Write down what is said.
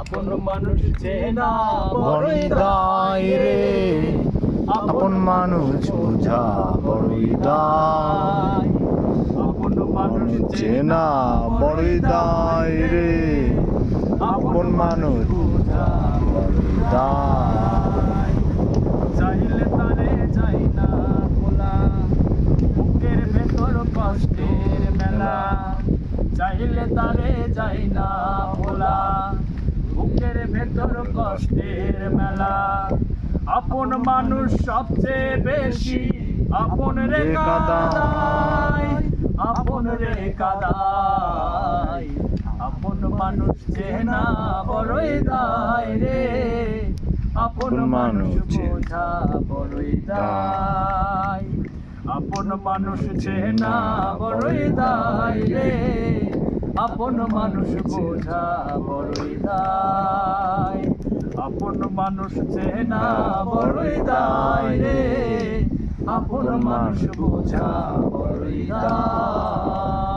আপন মানুষ চেনা বড়ই দায় রে, আপন মানুষ বোঝা বড়ই দায়। আপন মানুষ চেনা বড়ই দায় রে, আপন মানুষ বোঝা বড়ই দায়। চাইলে তারে যাই না ভোলা, বুকের ভেতর কষ্টের মেলা। চাইলে তারে যাই না ভোলা, বুকের ভেতর কষ্টের মেলা। আপন মানুষ সবচেয়ে বেশি আপন রে কাদায়, আপন রে কাদায়। আপন মানুষ চেনা বড়ই দায় রে, আপন মানুষ বোঝা বড়ই দায়। আপন মানুষ চেনা বড়ই দায় রে, আপন মানুষ বোঝা বড়ই দায়। আপন মানুষ চেনা বড়ই দায় রে, আপন মানুষ বোঝা বড়ই দায়।